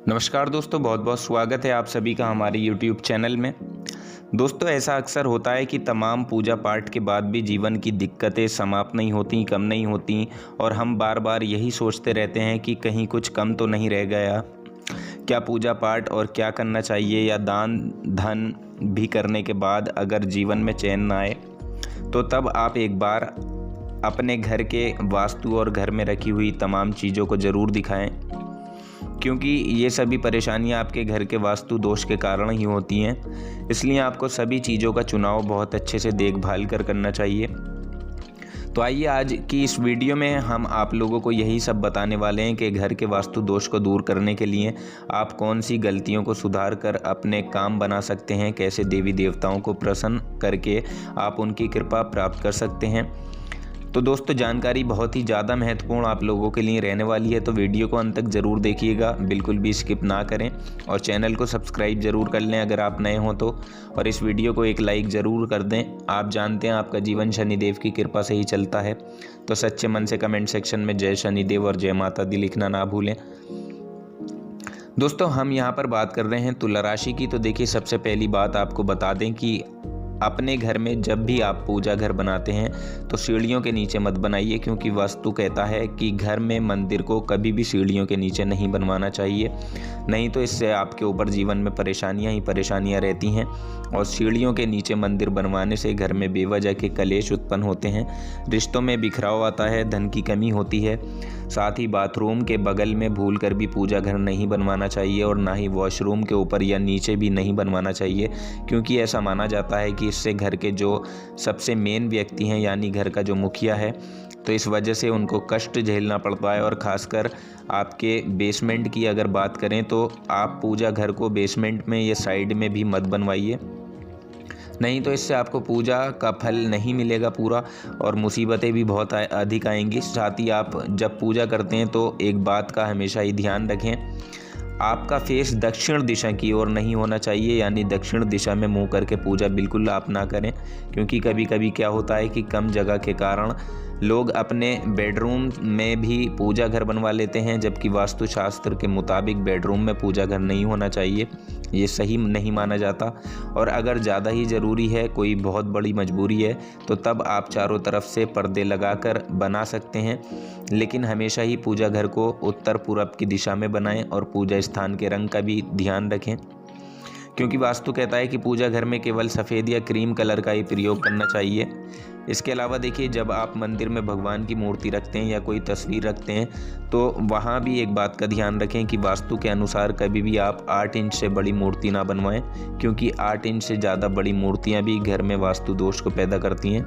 नमस्कार दोस्तों, बहुत बहुत स्वागत है आप सभी का हमारे YouTube चैनल में। दोस्तों, ऐसा अक्सर होता है कि तमाम पूजा पाठ के बाद भी जीवन की दिक्कतें समाप्त नहीं होती, कम नहीं होती और हम बार बार यही सोचते रहते हैं कि कहीं कुछ कम तो नहीं रह गया। क्या पूजा पाठ और क्या करना चाहिए या दान धन भी करने के बाद अगर जीवन में चैन ना आए तो तब आप एक बार अपने घर के वास्तु और घर में रखी हुई तमाम चीज़ों को ज़रूर दिखाएं, क्योंकि ये सभी परेशानियां आपके घर के वास्तु दोष के कारण ही होती हैं। इसलिए आपको सभी चीज़ों का चुनाव बहुत अच्छे से देखभाल कर करना चाहिए। तो आइए आज की इस वीडियो में हम आप लोगों को यही सब बताने वाले हैं कि घर के वास्तु दोष को दूर करने के लिए आप कौन सी गलतियों को सुधार कर अपने काम बना सकते हैं, कैसे देवी देवताओं को प्रसन्न करके आप उनकी कृपा प्राप्त कर सकते हैं। तो दोस्तों, जानकारी बहुत ही ज़्यादा महत्वपूर्ण आप लोगों के लिए रहने वाली है, तो वीडियो को अंत तक ज़रूर देखिएगा, बिल्कुल भी स्किप ना करें और चैनल को सब्सक्राइब ज़रूर कर लें अगर आप नए हों तो, और इस वीडियो को एक लाइक ज़रूर कर दें। आप जानते हैं आपका जीवन शनिदेव की कृपा से ही चलता है, तो सच्चे मन से कमेंट सेक्शन में जय शनिदेव और जय माता दी लिखना ना भूलें। दोस्तों, हम यहाँ पर बात कर रहे हैं तुला राशि की। तो देखिए, सबसे पहली बात आपको बता दें कि अपने घर में जब भी आप पूजा घर बनाते हैं तो सीढ़ियों के नीचे मत बनाइए, क्योंकि वास्तु कहता है कि घर में मंदिर को कभी भी सीढ़ियों के नीचे नहीं बनवाना चाहिए, नहीं तो इससे आपके ऊपर जीवन में परेशानियां ही परेशानियां रहती हैं। और सीढ़ियों के नीचे मंदिर बनवाने से घर में बेवजह के कलेश उत्पन्न होते हैं, रिश्तों में बिखराव आता है, धन की कमी होती है। साथ ही बाथरूम के बगल में भूल कर भी पूजा घर नहीं बनवाना चाहिए और ना ही वॉशरूम के ऊपर या नीचे भी नहीं बनवाना चाहिए, क्योंकि ऐसा माना जाता है कि इससे घर के जो सबसे मेन व्यक्ति हैं यानी घर का जो मुखिया है, तो इस वजह से उनको कष्ट झेलना पड़ता है। और ख़ासकर आपके बेसमेंट की अगर बात करें तो आप पूजा घर को बेसमेंट में या साइड में भी मत बनवाइए, नहीं तो इससे आपको पूजा का फल नहीं मिलेगा पूरा और मुसीबतें भी बहुत अधिक आएंगी। साथ ही आप जब पूजा करते हैं तो एक बात का हमेशा ही ध्यान रखें, आपका फेस दक्षिण दिशा की ओर नहीं होना चाहिए, यानी दक्षिण दिशा में मुंह करके पूजा बिल्कुल आप ना करें, क्योंकि कभी कभी क्या होता है कि कम जगह के कारण लोग अपने बेडरूम में भी पूजा घर बनवा लेते हैं, जबकि वास्तुशास्त्र के मुताबिक बेडरूम में पूजा घर नहीं होना चाहिए, ये सही नहीं माना जाता। और अगर ज़्यादा ही ज़रूरी है, कोई बहुत बड़ी मजबूरी है, तो तब आप चारों तरफ से पर्दे लगाकर बना सकते हैं, लेकिन हमेशा ही पूजा घर को उत्तर पूरब की दिशा में बनाएं और पूजा स्थान के रंग का भी ध्यान रखें, क्योंकि वास्तु कहता है कि पूजा घर में केवल सफ़ेद या क्रीम कलर का ही प्रयोग करना चाहिए। इसके अलावा देखिए, जब आप मंदिर में भगवान की मूर्ति रखते हैं या कोई तस्वीर रखते हैं तो वहाँ भी एक बात का ध्यान रखें कि वास्तु के अनुसार कभी भी आप 8 इंच से बड़ी मूर्ति ना बनवाएं, क्योंकि 8 इंच से ज़्यादा बड़ी मूर्तियाँ भी घर में वास्तु दोष को पैदा करती हैं।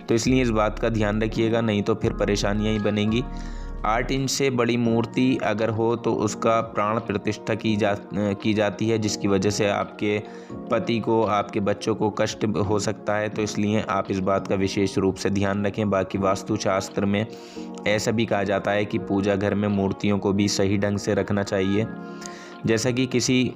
तो इसलिए इस बात का ध्यान रखिएगा, नहीं तो फिर परेशानियाँ ही बनेंगी। 8 इंच से बड़ी मूर्ति अगर हो तो उसका प्राण प्रतिष्ठा की जाती है, जिसकी वजह से आपके पति को, आपके बच्चों को कष्ट हो सकता है। तो इसलिए आप इस बात का विशेष रूप से ध्यान रखें। बाकी वास्तुशास्त्र में ऐसा भी कहा जाता है कि पूजा घर में मूर्तियों को भी सही ढंग से रखना चाहिए, जैसा कि किसी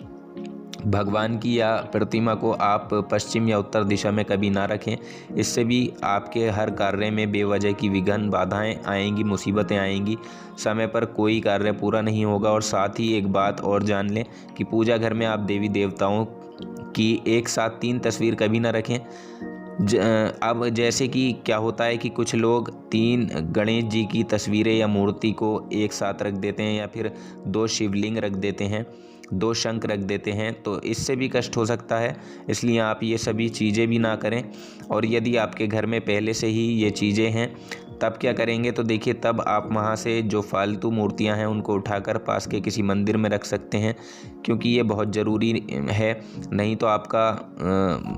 भगवान की या प्रतिमा को आप पश्चिम या उत्तर दिशा में कभी ना रखें, इससे भी आपके हर कार्य में बेवजह की विघ्न बाधाएं आएंगी, मुसीबतें आएंगी, समय पर कोई कार्य पूरा नहीं होगा। और साथ ही एक बात और जान लें कि पूजा घर में आप देवी देवताओं की एक साथ 3 तस्वीर कभी ना रखें। अब जैसे कि क्या होता है कि कुछ लोग 3 गणेश जी की तस्वीरें या मूर्ति को एक साथ रख देते हैं, या फिर 2 शिवलिंग रख देते हैं, 2 शंख रख देते हैं, तो इससे भी कष्ट हो सकता है। इसलिए आप ये सभी चीज़ें भी ना करें। और यदि आपके घर में पहले से ही ये चीज़ें हैं तब क्या करेंगे, तो देखिए, तब आप वहाँ से जो फालतू मूर्तियाँ हैं उनको उठाकर पास के किसी मंदिर में रख सकते हैं, क्योंकि ये बहुत ज़रूरी है। नहीं तो आपका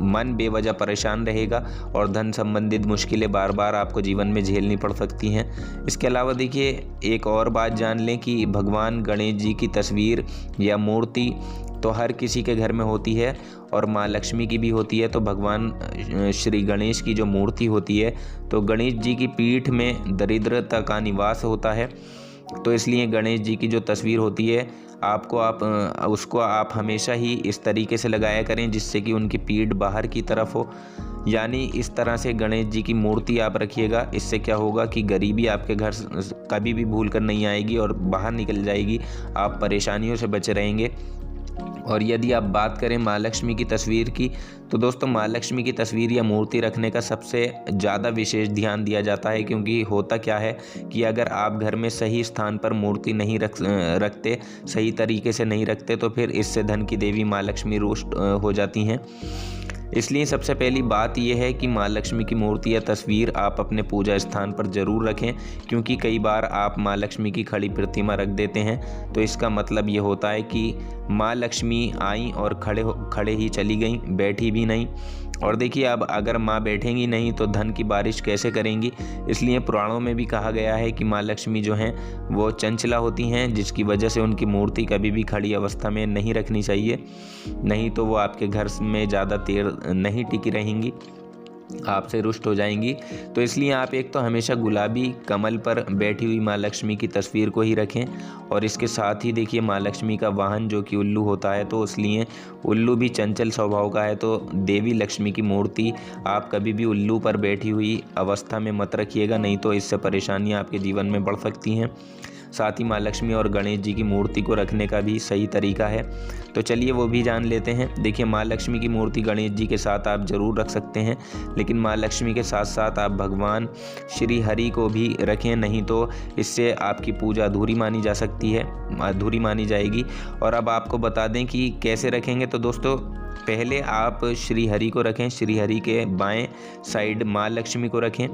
मन बेवजह परेशान रहेगा और धन संबंधित मुश्किलें बार बार आपको जीवन में झेलनी पड़ सकती हैं। इसके अलावा देखिए, एक और बात जान लें कि भगवान गणेश जी की तस्वीर या मूर्ति तो हर किसी के घर में होती है और माँ लक्ष्मी की भी होती है। तो भगवान श्री गणेश की जो मूर्ति होती है, तो गणेश जी की पीठ में दरिद्रता का निवास होता है। तो इसलिए गणेश जी की जो तस्वीर होती है उसको आप हमेशा ही इस तरीके से लगाया करें जिससे कि उनकी पीठ बाहर की तरफ हो, यानी इस तरह से गणेश जी की मूर्ति आप रखिएगा। इससे क्या होगा कि गरीबी आपके घर कभी भी भूल कर नहीं आएगी और बाहर निकल जाएगी, आप परेशानियों से बचे रहेंगे। और यदि आप बात करें माँ लक्ष्मी की तस्वीर की, तो दोस्तों माँ लक्ष्मी की तस्वीर या मूर्ति रखने का सबसे ज़्यादा विशेष ध्यान दिया जाता है, क्योंकि होता क्या है कि अगर आप घर में सही स्थान पर मूर्ति नहीं रखते, सही तरीके से नहीं रखते, तो फिर इससे धन की देवी माँ लक्ष्मी रुष्ट हो जाती हैं। इसलिए सबसे पहली बात यह है कि माँ लक्ष्मी की मूर्ति या तस्वीर आप अपने पूजा स्थान पर ज़रूर रखें, क्योंकि कई बार आप माँ लक्ष्मी की खड़ी प्रतिमा रख देते हैं तो इसका मतलब ये होता है कि माँ लक्ष्मी आई और खड़े ही चली गई, बैठी भी नहीं। और देखिए अब अगर माँ बैठेंगी नहीं तो धन की बारिश कैसे करेंगी। इसलिए पुराणों में भी कहा गया है कि माँ लक्ष्मी जो हैं वो चंचला होती हैं, जिसकी वजह से उनकी मूर्ति कभी भी खड़ी अवस्था में नहीं रखनी चाहिए, नहीं तो वो आपके घर में ज़्यादा देर नहीं टिकी रहेंगी, आपसे रुष्ट हो जाएंगी। तो इसलिए आप एक तो हमेशा गुलाबी कमल पर बैठी हुई माँ लक्ष्मी की तस्वीर को ही रखें। और इसके साथ ही देखिए माँ लक्ष्मी का वाहन जो कि उल्लू होता है, तो इसलिए उल्लू भी चंचल स्वभाव का है, तो देवी लक्ष्मी की मूर्ति आप कभी भी उल्लू पर बैठी हुई अवस्था में मत रखिएगा, नहीं तो इससे परेशानियाँ आपके जीवन में बढ़ सकती हैं। साथ ही माँ लक्ष्मी और गणेश जी की मूर्ति को रखने का भी सही तरीका है, तो चलिए वो भी जान लेते हैं। देखिए माँ लक्ष्मी की मूर्ति गणेश जी के साथ आप ज़रूर रख सकते हैं, लेकिन माँ लक्ष्मी के साथ साथ आप भगवान श्री हरि को भी रखें, नहीं तो इससे आपकी पूजा अधूरी मानी जा सकती है, अधूरी मानी जाएगी। और अब आपको बता दें कि कैसे रखेंगे। तो दोस्तों पहले आप श्री हरि को रखें, श्री हरि के बाएं साइड माँ लक्ष्मी को रखें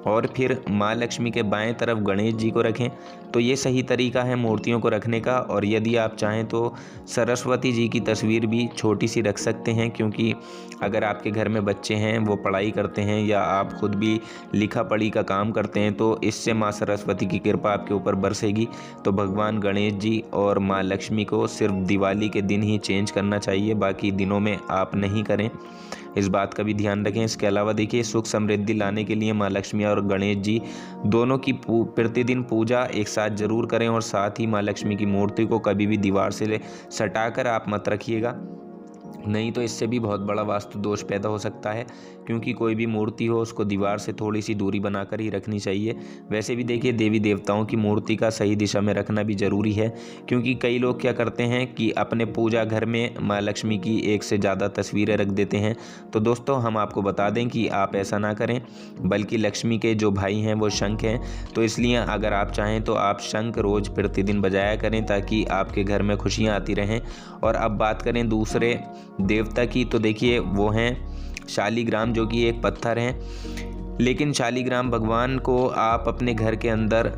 और फिर माँ लक्ष्मी के बाएं तरफ गणेश जी को रखें। तो ये सही तरीका है मूर्तियों को रखने का। और यदि आप चाहें तो सरस्वती जी की तस्वीर भी छोटी सी रख सकते हैं, क्योंकि अगर आपके घर में बच्चे हैं, वो पढ़ाई करते हैं या आप खुद भी लिखा पढ़ी का काम करते हैं, तो इससे माँ सरस्वती की कृपा आपके ऊपर बरसेगी। तो भगवान गणेश जी और माँ लक्ष्मी को सिर्फ दिवाली के दिन ही चेंज करना चाहिए, बाकी दिनों में आप नहीं करें, इस बात का भी ध्यान रखें। इसके अलावा देखिए सुख समृद्धि लाने के लिए माँ लक्ष्मी और गणेश जी दोनों की प्रतिदिन पूजा एक साथ जरूर करें। और साथ ही माँ लक्ष्मी की मूर्ति को कभी भी दीवार से सटाकर आप मत रखिएगा, नहीं तो इससे भी बहुत बड़ा वास्तु दोष पैदा हो सकता है, क्योंकि कोई भी मूर्ति हो उसको दीवार से थोड़ी सी दूरी बनाकर ही रखनी चाहिए। वैसे भी देखिए देवी देवताओं की मूर्ति का सही दिशा में रखना भी ज़रूरी है, क्योंकि कई लोग क्या करते हैं कि अपने पूजा घर में माँ लक्ष्मी की एक से ज़्यादा तस्वीरें रख देते हैं। तो दोस्तों हम आपको बता दें कि आप ऐसा ना करें, बल्कि लक्ष्मी के जो भाई हैं वो शंख हैं, तो इसलिए अगर आप चाहें तो आप शंख रोज़ प्रतिदिन बजाया करें, ताकि आपके घर में खुशियाँ आती रहें। और अब बात करें दूसरे देवता की, तो देखिए वो हैं शालिग्राम, जो कि एक पत्थर हैं। लेकिन शालिग्राम भगवान को आप अपने घर के अंदर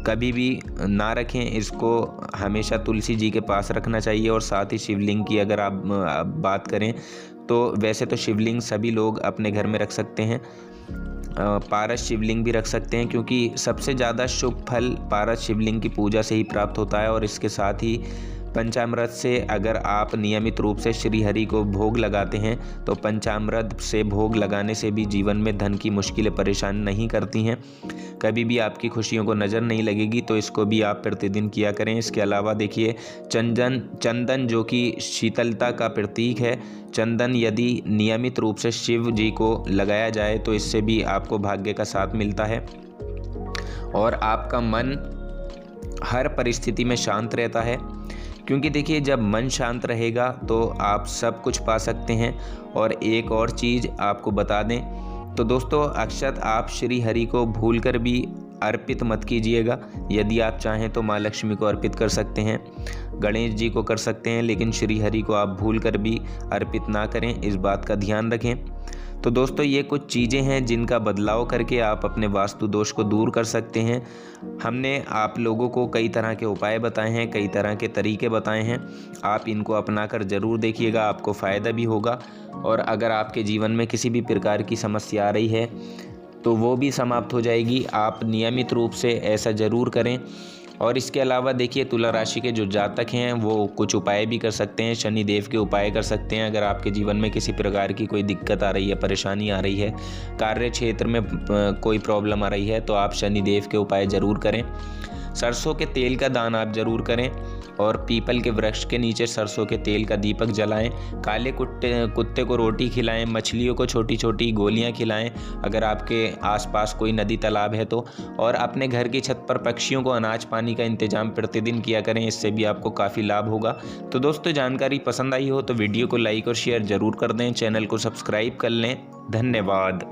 कभी भी ना रखें, इसको हमेशा तुलसी जी के पास रखना चाहिए। और साथ ही शिवलिंग की अगर आप बात करें तो वैसे तो शिवलिंग सभी लोग अपने घर में रख सकते हैं, पारस शिवलिंग भी रख सकते हैं, क्योंकि सबसे ज़्यादा शुभ फल पारस शिवलिंग की पूजा से ही प्राप्त होता है। और इसके साथ ही पंचामृत से अगर आप नियमित रूप से श्री हरि को भोग लगाते हैं, तो पंचामृत से भोग लगाने से भी जीवन में धन की मुश्किलें परेशान नहीं करती हैं, कभी भी आपकी खुशियों को नज़र नहीं लगेगी। तो इसको भी आप प्रतिदिन किया करें। इसके अलावा देखिए चंदन जो कि शीतलता का प्रतीक है, चंदन यदि नियमित रूप से शिव जी को लगाया जाए तो इससे भी आपको भाग्य का साथ मिलता है और आपका मन हर परिस्थिति में शांत रहता है। क्योंकि देखिए जब मन शांत रहेगा तो आप सब कुछ पा सकते हैं। और एक और चीज़ आपको बता दें तो दोस्तों, अक्षत आप श्री हरि को भूलकर भी अर्पित मत कीजिएगा। यदि आप चाहें तो माँ लक्ष्मी को अर्पित कर सकते हैं, गणेश जी को कर सकते हैं, लेकिन श्री हरि को आप भूलकर भी अर्पित ना करें, इस बात का ध्यान रखें। तो दोस्तों ये कुछ चीज़ें हैं जिनका बदलाव करके आप अपने वास्तु दोष को दूर कर सकते हैं। हमने आप लोगों को कई तरह के उपाय बताए हैं, कई तरह के तरीके बताए हैं, आप इनको अपनाकर ज़रूर देखिएगा, आपको फ़ायदा भी होगा। और अगर आपके जीवन में किसी भी प्रकार की समस्या आ रही है तो वो भी समाप्त हो जाएगी। आप नियमित रूप से ऐसा ज़रूर करें। और इसके अलावा देखिए तुला राशि के जो जातक हैं वो कुछ उपाय भी कर सकते हैं, शनिदेव के उपाय कर सकते हैं। अगर आपके जीवन में किसी प्रकार की कोई दिक्कत आ रही है, परेशानी आ रही है, कार्य क्षेत्र में कोई प्रॉब्लम आ रही है, तो आप शनिदेव के उपाय ज़रूर करें। सरसों के तेल का दान आप जरूर करें और पीपल के वृक्ष के नीचे सरसों के तेल का दीपक जलाएं। काले कुत्ते को रोटी खिलाएं, मछलियों को छोटी छोटी गोलियां खिलाएं अगर आपके आसपास कोई नदी तालाब है तो, और अपने घर की छत पर पक्षियों को अनाज पानी का इंतजाम प्रतिदिन किया करें, इससे भी आपको काफ़ी लाभ होगा। तो दोस्तों, जानकारी पसंद आई हो तो वीडियो को लाइक और शेयर ज़रूर कर दें, चैनल को सब्सक्राइब कर लें। धन्यवाद।